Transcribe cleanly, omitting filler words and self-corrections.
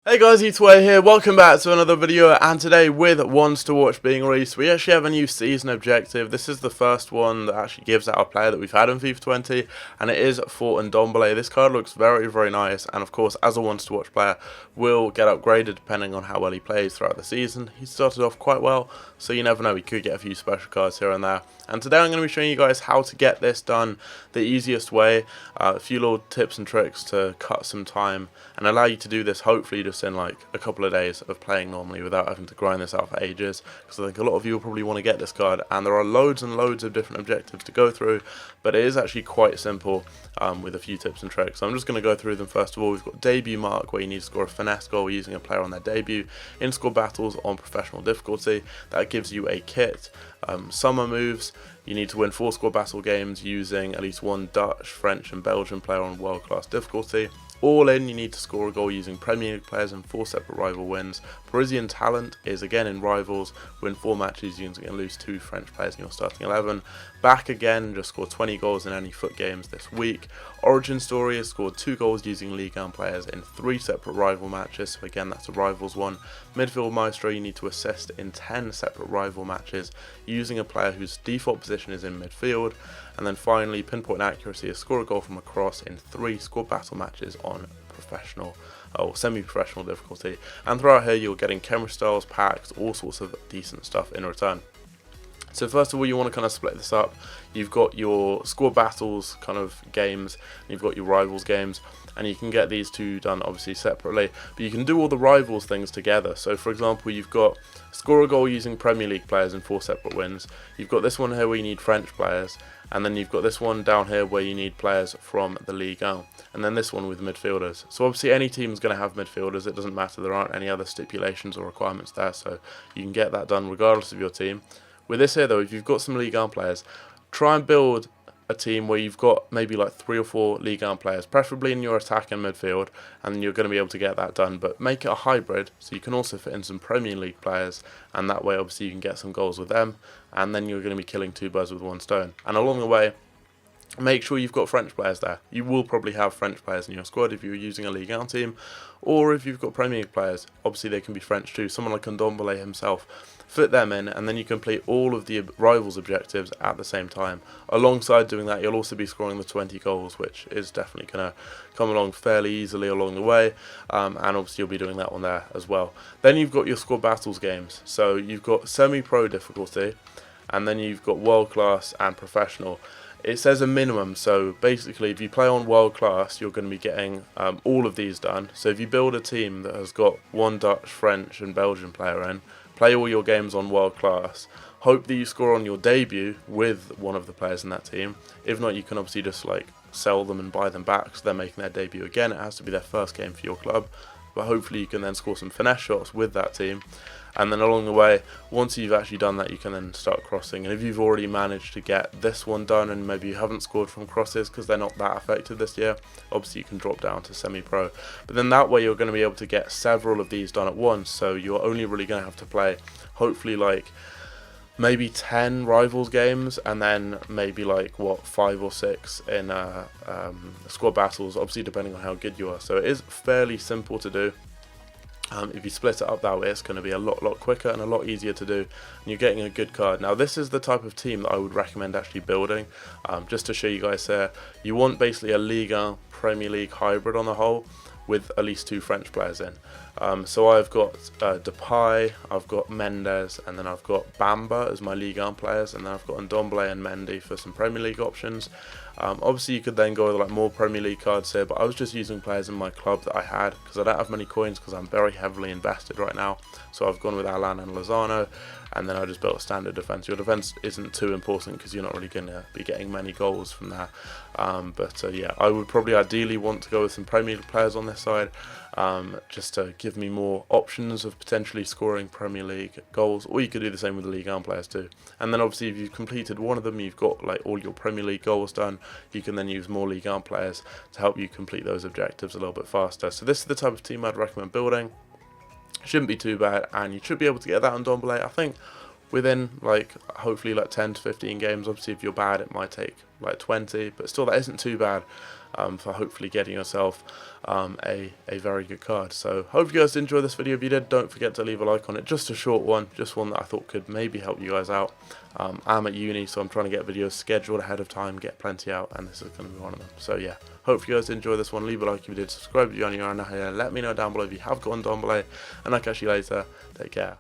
Hey guys, it's Way here, welcome back to another video, and today with Ones to Watch being released, we actually have a new season objective. This is the first one that actually gives out a player that we've had in FIFA 20, and it is for NDOMBELE. This card looks very nice, and of course, as a Ones to Watch player, will get upgraded depending on how well he plays throughout the season. He started off quite well, so you never know, we could get a few special cards here and there. And today I'm going to be showing you guys how to get this done the easiest way, a few little tips and tricks to cut some time and allow you to do this hopefully just in like a couple of days of playing normally without having to grind this out for ages, because I think a lot of you will probably want to get this card, and there are loads and loads of different objectives to go through, but it is actually quite simple with a few tips and tricks. So I'm just going to go through them. First of all, we've got debut mark, where you need to score a finesse goal using a player on their debut in score battles on professional difficulty. That gives you a kit. Summer moves, you need to win 4 score battle games using at least one Dutch, French and Belgian player on world class difficulty. All in, you need to score a goal using Premier League players in 4 separate rival wins. Parisian talent is again in rivals, win 4 matches using at least 2 French players in your starting 11. Back again, just score 20 goals in any FUT games this week. Origin story has scored 2 goals using Ligue 1 players in 3 separate rival matches, so again that's a rivals one. Midfield Maestro, you need to assist in 10 separate rival matches using a player whose default position is in midfield. And then finally, pinpoint accuracy is score a goal from a cross in 3 score battle matches on professional or semi-professional difficulty. And throughout here you're getting camera styles, packs, all sorts of decent stuff in return. So first of all, you want to kind of split this up. You've got your score battles kind of games, and you've got your rivals games, and you can get these two done obviously separately, but you can do all the rivals things together. So for example, you've got score a goal using Premier League players in 4 separate wins. You've got this one here where you need French players, and then you've got this one down here where you need players from the Ligue 1, and then this one with midfielders. So obviously any team's going to have midfielders, it doesn't matter, there aren't any other stipulations or requirements there, so you can get that done regardless of your team. With this here though, if you've got some Ligue 1 players, try and build a team where you've got maybe like 3 or 4 Ligue 1 players, preferably in your attack and midfield, and you're going to be able to get that done. But make it a hybrid, so you can also fit in some Premier League players, and that way obviously you can get some goals with them, and then you're going to be killing 2 birds with 1 stone. And along the way, make sure you've got French players there. You will probably have French players in your squad if you're using a Ligue 1 team, or if you've got Premier League players, obviously they can be French too. Someone like NDOMBELE himself, fit them in, and then you complete all of the rivals objectives at the same time. Alongside doing that, you'll also be scoring the 20 goals, which is definitely going to come along fairly easily along the way, and obviously you'll be doing that one there as well. Then you've got your score battles games, so you've got semi-pro difficulty, and then you've got world class and professional. It says a minimum, so basically if you play on world class, you're going to be getting all of these done. So if you build a team that has got 1 Dutch, French and Belgian player in, play all your games on world class, hope that you score on your debut with one of the players in that team. If not, you can obviously just like sell them and buy them back, so they're making their debut again. It has to be their first game for your club, but hopefully you can then score some finesse shots with that team. And then along the way, once you've actually done that, you can then start crossing. And if you've already managed to get this one done, and maybe you haven't scored from crosses because they're not that effective this year, obviously you can drop down to semi-pro. But then that way you're going to be able to get several of these done at once, so you're only really going to have to play hopefully like maybe 10 rivals games, and then maybe like what, 5 or 6 in squad battles, obviously depending on how good you are. So it is fairly simple to do. If you split it up that way, it's going to be a lot quicker and a lot easier to do, and you're getting a good card. Now this is the type of team that I would recommend actually building. Just to show you guys here, you want basically a Ligue 1 Premier League hybrid on the whole, with at least 2 French players in. So I've got Depay, I've got Mendes, and then I've got Bamba as my Ligue 1 players, and then I've got NDOMBELE and Mendy for some Premier League options. Obviously you could then go with like more Premier League cards here, but I was just using players in my club that I had, because I don't have many coins because I'm very heavily invested right now. So I've gone with Alan and Lozano, and then I just built a standard defence. Your defence isn't too important because you're not really going to be getting many goals from that. Yeah, I would probably ideally want to go with some Premier League players on this side, just to give me more options of potentially scoring Premier League goals, or you could do the same with the Ligue 1 players too. And then obviously if you've completed one of them, you've got like all your Premier League goals done, you can then use more Ligue 1 players to help you complete those objectives a little bit faster. So this is the type of team I'd recommend building. Shouldn't be too bad, and you should be able to get that on NDOMBELE. I think within like hopefully like 10 to 15 games. Obviously if you're bad it might take like 20, but still that isn't too bad for hopefully getting yourself a very good card. So hope you guys did enjoy this video. If you did, don't forget to leave a like on it. Just a short one, just one that I thought could maybe help you guys out. I'm at uni, so I'm trying to get videos scheduled ahead of time, get plenty out, and this is going to be one of them. So yeah, hope you guys did enjoy this one. Leave a like if you did, subscribe if you're new around here, let me know down below if you have got Untitled, and I'll catch you later. Take care.